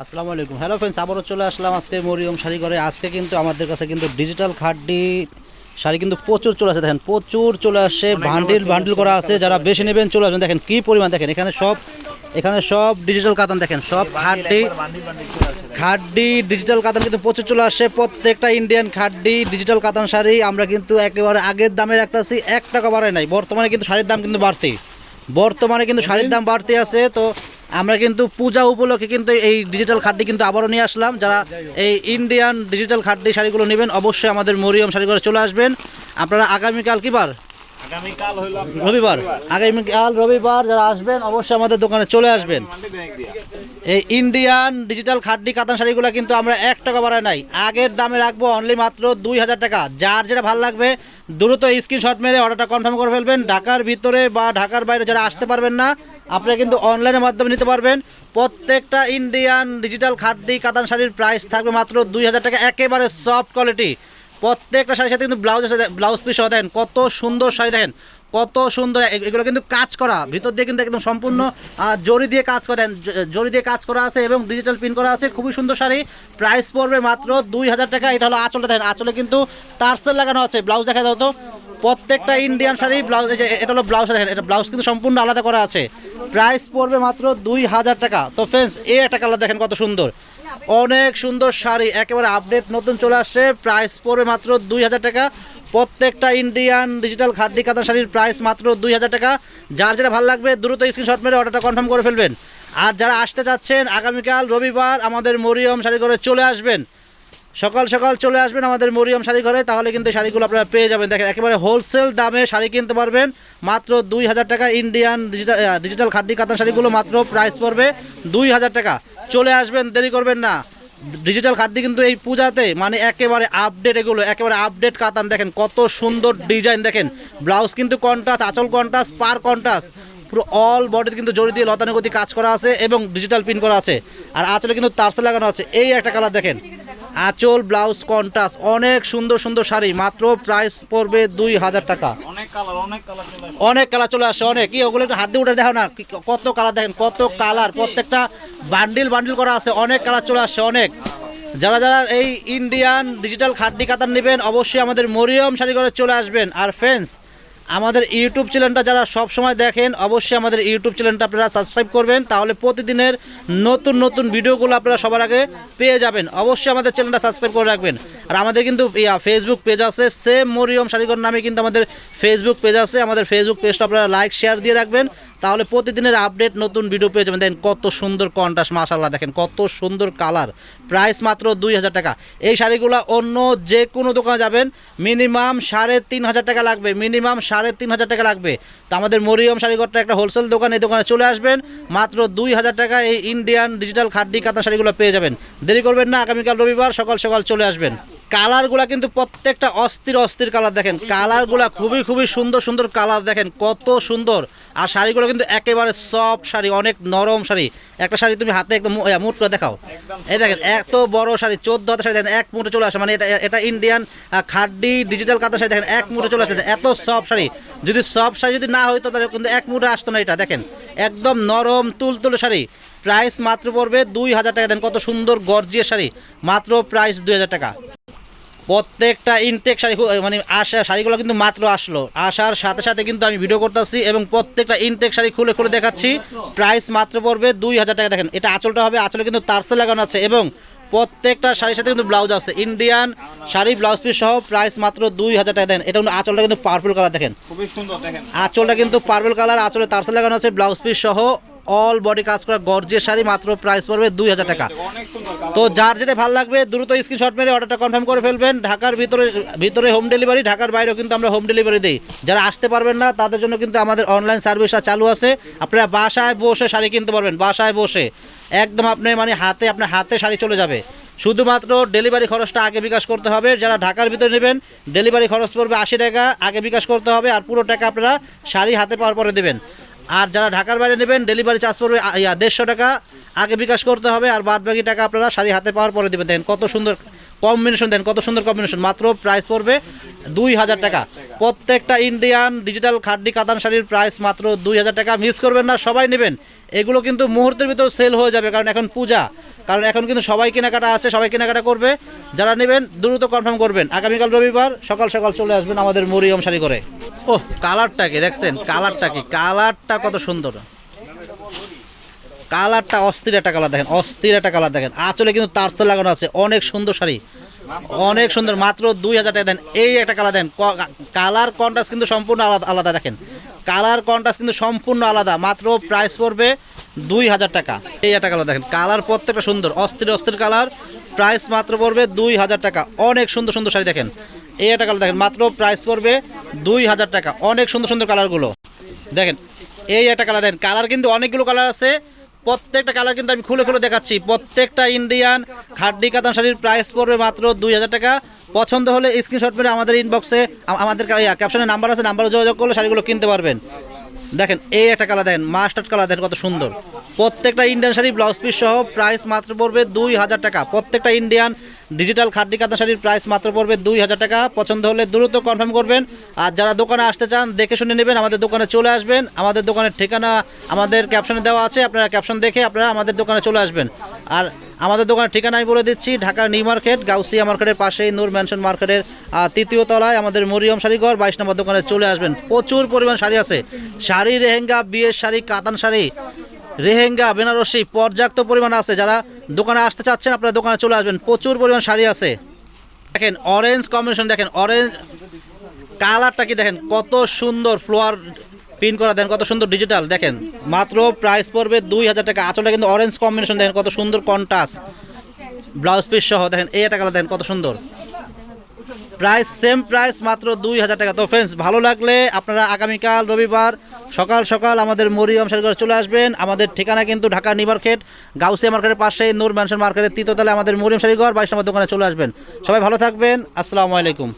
আসসালামু আলাইকুম। Hello friends, আবারও চলে আসলাম আজকে মরিয়ম শাড়ি ঘরে। আজকে কিন্তু আমাদের কাছে কিন্তু ডিজিটাল খাড্ডি শাড়ি কিন্তু প্রচুর চলে আসে। দেখেন প্রচুর চলে আসে, বান্ডিল বান্ডিল করা আছে। যারা বেশি নেবেন চলে আসবেন। দেখেন কি পরিমাণ, দেখেন এখানে সব ডিজিটাল কাতান, দেখেন সব খাড্ডি ডিজিটাল কাতান কিন্তু প্রচুর চলে আসে। প্রত্যেকটা ইন্ডিয়ান খাড্ডি ডিজিটাল কাতান শাড়ি আমরা কিন্তু একেবারে আগের দামে রাখতেছি, 1 টাকা বাড়ায় নাই। বর্তমানে কিন্তু শাড়ির দাম কিন্তু শাড়ির দাম বাড়তে আছে। তো আমরা কিন্তু পূজা উপলক্ষে কিন্তু এই ডিজিটাল খাড্ডি কিন্তু আবারও নিয়ে আসলাম। যারা এই ইন্ডিয়ান ডিজিটাল খাড্ডি শাড়িগুলো নেবেন অবশ্যই আমাদের মরিয়ম শাড়ি ঘরে চলে আসবেন। আপনারা আগামীকাল কি বার? আগামীকাল রবিবার যারা আসবেন অবশ্যই আমাদের দোকানে চলে আসবেন। এই ইন্ডিয়ান ডিজিটাল খাড্ডি কাতান শাড়িগুলো কিন্তু আমরা 1 টাকা বাড়াই নাই, আগের দামে রাখবো অনলি মাত্র 2000 টাকা। যার যেটা ভালো লাগবে দ্রুত স্ক্রিনশট মেরে অর্ডারটা কনফার্ম করে ফেলবেন। ঢাকার ভিতরে বা ঢাকার বাইরে যারা আসতে পারবেন না, আপনারা কিন্তু অনলাইনের মাধ্যমে নিতে পারবেন। প্রত্যেকটা ইন্ডিয়ান ডিজিটাল খাড্ডি কাতান শাড়ির প্রাইস থাকবে মাত্র 2000 টাকা, একেবারে সফট কোয়ালিটি। প্রত্যেকটা শাড়ির সাথে কিন্তু ব্লাউজ আছে, ব্লাউজ পিস দেখেন কত সুন্দর শাড়ি, দেখেন কত সুন্দর। এগুলো কিন্তু কাজ করা, ভিতর দিয়ে কিন্তু একদম সম্পূর্ণ জরি দিয়ে কাজ করা, জরি দিয়ে কাজ করা আছে এবং ডিজিটাল প্রিন্ট করা আছে। খুবই সুন্দর শাড়ি, প্রাইস পড়বে মাত্র 2000 টাকা। এটা হলো আঁচলটা, দেখেন আঁচলে কিন্তু টার্সেল লাগানো আছে। ব্লাউজ দেখা দাও তো। প্রত্যেকটা ইন্ডিয়ান শাড়ি ব্লাউজ, এটা হলো ব্লাউজ, দেখেন এটা ব্লাউজ কিন্তু সম্পূর্ণ আলাদা করা আছে। প্রাইস পড়বে মাত্র 2000 টাকা। তো ফ্রেন্ডস, এই একটা কালার দেখেন কত সুন্দর, অনেক সুন্দর শাড়ি, একেবারে আপডেট নতুন চলে আসছে। প্রাইস পড়বে মাত্র 2000 টাকা। প্রত্যেকটা ইন্ডিয়ান ডিজিটাল খাড্ডি কাতান শাড়ির প্রাইস মাত্র 2000 টাকা। যার যেটা ভালো লাগবে দ্রুত স্ক্রিনশট মেরে অর্ডারটা কনফার্ম করে ফেলবেন। আর যারা আসতে চাচ্ছেন আগামীকাল রবিবার আমাদের মরিয়ম শাড়ি ঘরে চলে আসবেন, সকাল সকাল চলে আসবেন আমাদের মরিয়ম শাড়ি ঘরে, তাহলে কিন্তু শাড়িগুলো আপনারা পেয়ে যাবেন। দেখেন একেবারে হোলসেল দামে শাড়ি কিনতে পারবেন মাত্র 2000 টাকা। ইন্ডিয়ান ডিজিটাল খাড্ডি কাতান শাড়িগুলো মাত্র প্রাইস পড়বে 2000 টাকা। চলে আসবেন, দেরি করবেন না। ডিজিটাল খাড্ডি কিন্তু এই পূজাতে মানে একেবারে আপডেট, এগুলো একেবারে আপডেট কাতান। দেখেন কত সুন্দর ডিজাইন, দেখেন ব্লাউজ কিন্তু কন্ট্রাস্ট, আঁচল কন্ট্রাস্ট, পার কন্ট্রাস্ট, পুরো অল বডিতে কিন্তু জড়ি দিয়ে লতানুগতি কাজ করা আছে এবং ডিজিটাল প্রিন্ট করা আছে। আর আঁচলে কিন্তু তারসেল লাগানো আছে। এই একটা কালার দেখেন, আঁচল ব্লাউজ কন্ট্রাস্ট, অনেক সুন্দর সুন্দর শাড়ি, মাত্র প্রাইস পড়বে 2000 টাকা। অনেক কালার চলে আসে, অনেক কি ওগুলো একটু হাত দিয়ে উঠে দেখো না, কত কালার, দেখেন কত কালার, প্রত্যেকটা বান্ডিল বান্ডিল করা আছে, অনেক কালার চলে আসছে অনেক। যারা যারা এই ইন্ডিয়ান ডিজিটাল খাড্ডি কাতান নেবেন অবশ্যই আমাদের মরিয়ম শাড়ি ঘরে চলে আসবেন। আর ফ্রেন্ডস, আমাদের ইউটিউব চ্যানেলটা যারা সব সময় দেখেন অবশ্যই আমাদের ইউটিউব চ্যানেলটা আপনারা সাবস্ক্রাইব করবেন, তাহলে প্রতিদিনের নতুন নতুন ভিডিওগুলো আপনারা সবার আগে পেয়ে যাবেন। অবশ্যই আমাদের চ্যানেলটা সাবস্ক্রাইব করে রাখবেন। আর আমাদের কিন্তু ফেসবুক পেজ আছে, সেম মরিয়ম শাড়িঘর নামে কিন্তু আমাদের ফেসবুক পেজ আছে। আমাদের ফেসবুক পেজটা আপনারা লাইক শেয়ার দিয়ে রাখবেন, তাহলে প্রতিদিনের আপডেট নতুন ভিডিও পেয়ে যাবেন। দেখেন কত সুন্দর কন্ট্রাস্ট, মাশাআল্লাহ দেখেন কত সুন্দর কালার। প্রাইস মাত্র 2000 টাকা। এই শাড়িগুলো অন্য যে কোনো দোকানে যাবেন মিনিমাম 3500 টাকা লাগবে, মিনিমাম 3500 টাকা লাগবে। তো আমাদের মরিয়ম শাড়িঘরটা একটা হোলসেল দোকান, এই দোকানে চলে আসবেন, মাত্র 2000 টাকা এই ইন্ডিয়ান ডিজিটাল খাড্ডি কাতান শাড়িগুলো পেয়ে যাবেন। দেরি করবেন না, আগামীকাল রবিবার সকাল সকাল চলে আসবেন। কালারগুলা কিন্তু প্রত্যেকটা অস্থির অস্থির কালার, দেখেন কালারগুলা খুবই খুবই সুন্দর সুন্দর কালার, দেখেন কত সুন্দর। আর শাড়িগুলো কিন্তু একেবারে সফট শাড়ি, অনেক নরম শাড়ি। একটা শাড়ি তুমি হাতে একদম মুঠ করে দেখাও, এই দেখেন এত বড় শাড়ি, 14 হাতের শাড়ি, দেখেন এক মুঠে চলে আসে। মানে এটা ইন্ডিয়ান খাড্ডি ডিজিটাল কাতান শাড়ি, দেখেন এক মুঠে চলে আসে। এত সফট শাড়ি, যদি সফট শাড়ি যদি না হইতো তাহলে কিন্তু এক মুঠে আসতো না। এটা দেখেন একদম নরম তুলতুলে শাড়ি, প্রাইস মাত্র পড়বে 2000 টাকা। দেন কত সুন্দর গর্জিয়াস শাড়ি, মাত্র প্রাইস 2000 টাকা। প্রত্যেকটা ইনটেক শাড়ি মানে শাড়িগুলো কিন্তু মাত্র আসার সাথে সাথে কিন্তু আমি ভিডিও করতেছি এবং প্রত্যেকটা ইনটেক শাড়ি খুলে খুলে দেখাচ্ছি। প্রাইস মাত্র পড়বে 2000 টাকা। দেখেন এটা আঁচলটা হবে, আঁচলে কিন্তু তারসেল লাগানো আছে এবং প্রত্যেকটা শাড়ির সাথে কিন্তু ব্লাউজ আছে, ইন্ডিয়ান শাড়ি ব্লাউজ পিস সহ। প্রাইস মাত্র 2000 টাকা। দেন এটা কিন্তু আঁচলটা কিন্তু পার্পল কালার, দেখেন খুবই সুন্দর, দেখেন আঁচলটা কিন্তু পার্পল কালার, আঁচলে তারসেল লাগানো আছে, ব্লাউজ পিস সহ অল বডি কাজ করা গর্জিয়াস শাড়ি, মাত্র প্রাইস পড়বে 2000 টাকা। তো যার যেটা ভালো লাগবে দ্রুত স্ক্রিনশট মেরে অর্ডারটা কনফার্ম করে ফেলবেন। ঢাকার ভিতরে হোম ডেলিভারি, ঢাকার বাইরেও কিন্তু আমরা হোম ডেলিভারি দিই। যারা আসতে পারবেন না তাদের জন্য কিন্তু আমাদের অনলাইন সার্ভিসটা চালু আছে। আপনারা বাসায় বসে শাড়ি কিনতে পারবেন, বাসায় বসে একদম আপনি মানে আপনার হাতে শাড়ি চলে যাবে। শুধুমাত্র ডেলিভারি খরচটা আগে বিকাশ করতে হবে। যারা ঢাকার ভিতরে নেবেন ডেলিভারি খরচ পড়বে 80 টাকা, আগে বিকাশ করতে হবে। আর পুরো টাকা আপনারা শাড়ি হাতে পাওয়ার পরে দেবেন। আর যারা ঢাকার বাইরে নেবেন ডেলিভারি চার্জ পড়বে 150 টাকা, আগে বিকাশ করতে হবে। আর বাদ বাকি টাকা আপনারা শাড়ি হাতে পাওয়ার পরে দেবেন। দেন কত সুন্দর কম্বিনেশন, দেন কত সুন্দর কম্বিনেশন, মাত্র প্রাইস পড়বে 2000 টাকা। প্রত্যেকটা ইন্ডিয়ান ডিজিটাল খাড্ডি কাতান শাড়ির প্রাইস মাত্র 2000 টাকা। মিস করবেন না, সবাই নেবেন। এগুলো কিন্তু মুহূর্তের ভিতর সেল হয়ে যাবে, কারণ এখন পূজা কারণ এখন কিন্তু সবাই কেনাকাটা আছে, সবাই কেনাকাটা করবে। যারা নেবেন দ্রুত কনফার্ম করবেন। আগামীকাল রবিবার সকাল সকাল চলে আসবেন আমাদের মরিয়ম শাড়ি করে। ওহ, কালারটা কি দেখছেন, কালারটা কি, কালারটা কত সুন্দর, কালারটা অস্থির একটা কালার দেখেন, অস্থির একটা কালার দেখেন। আঁচলে কিন্তু তারসেল লাগানো আছে, অনেক সুন্দর শাড়ি, অনেক সুন্দর। মাত্র 2000 টাকা দেন। এই একটা কালার দেন, কালার কন্ট্রাস্ট কিন্তু সম্পূর্ণ আলাদা আলাদা দেখেন, কালার কন্ট্রাস্ট কিন্তু সম্পূর্ণ আলাদা। মাত্র প্রাইস পড়বে 2000 টাকা। এই একটা কালার দেখেন, কালার প্রত্যেকটা সুন্দর, অস্থির অস্থির কালার। প্রাইস মাত্র পড়বে 2000 টাকা। অনেক সুন্দর সুন্দর শাড়ি দেখেন। এই একটা কালার দেখেন, মাত্র প্রাইস পড়বে 2000 টাকা। অনেক সুন্দর সুন্দর কালারগুলো দেখেন। এই একটা কালার দেখেন, কালার কিন্তু অনেকগুলো কালার আছে, প্রত্যেকটা কালার কিন্তু আমি খুলে খুলে দেখাচ্ছি। প্রত্যেকটা ইন্ডিয়ান খাড্ডি কাতান শাড়ির প্রাইস পড়বে মাত্র 2000 টাকা। পছন্দ হলে স্ক্রিনশট মেরে আমাদের ইনবক্সে, আমাদের ক্যাপশনে নাম্বার আছে, নাম্বারে যোগাযোগ করলে শাড়িগুলো কিনতে পারবেন। দেখেন এই একটা কালার দেখেন, মাস্টার্ড কালার দেখেন, কত সুন্দর। প্রত্যেকটা ইন্ডিয়ান শাড়ি ব্লাউজ পিস সহ প্রাইস মাত্র পড়বে 2000 টাকা। প্রত্যেকটা ইন্ডিয়ান ডিজিটাল খাড্ডি কাতান শাড়ির প্রাইস মাত্র পড়বে 2000 টাকা। পছন্দ হলে দ্রুত কনফার্ম করবেন। আর যারা দোকানে আসতে চান দেখে শুনে নেবেন, আমাদের দোকানে চলে আসবেন। আমাদের দোকানের ঠিকানা আমাদের ক্যাপশনে দেওয়া আছে, আপনারা ক্যাপশন দেখে আপনারা আমাদের দোকানে চলে আসবেন। আর আমাদের দোকানের ঠিকানা আমি বলে দিচ্ছি, ঢাকা নিউ মার্কেট, গাউসিয়া মার্কেটের পাশেই নূর ম্যানশন মার্কেটের 3য় তলায় আমাদের মরিয়ম শাড়িঘর 22 নম্বর দোকানে চলে আসবেন। প্রচুর পরিমাণ শাড়ি আছে, শাড়ি, রেহেঙ্গা, বিয়ের শাড়ি, কাতান শাড়ি, রেহেঙ্গা, বেনারসি পর্যাপ্ত পরিমাণ আছে। যারা দোকানে আসতে চাচ্ছেন আপনারা দোকানে চলে আসবেন, প্রচুর পরিমাণ শাড়ি আছে। দেখেন অরেঞ্জ কম্বিনেশন, দেখেন অরেঞ্জ কালারটা কি দেখেন, কত সুন্দর ফ্লোয়ার প্রিন্ট করা, দেন কত সুন্দর ডিজিটাল দেখেন। মাত্র প্রাইস পড়বে 2000 টাকা। আঁচলটা কিন্তু অরেঞ্জ কম্বিনেশন দেখেন, কত সুন্দর কন্ট্রাস্ট, ব্লাউজ পিস সহ দেখেন। এই একটা কালার দেখেন, কত সুন্দর। প্রাইস সেম প্রাইস, মাত্র 2000 টাকা। তো ফ্রেন্ডস, ভালো লাগলে আপনারা আগামীকাল রবিবার সকাল সকাল আমাদের মরিয়ম শাড়িঘরে চলে আসবেন। আমাদের ঠিকানা কিন্তু ঢাকা নিউ মার্কেট, গাউসিয়া মার্কেটের পাশেই নূর ম্যানশন মার্কেটের 3য় তলায় আমাদের মরিয়ম শাড়িঘর 22 নম্বর দোকানে চলে আসবেন। সবাই ভালো থাকবেন, আসসালামু আলাইকুম।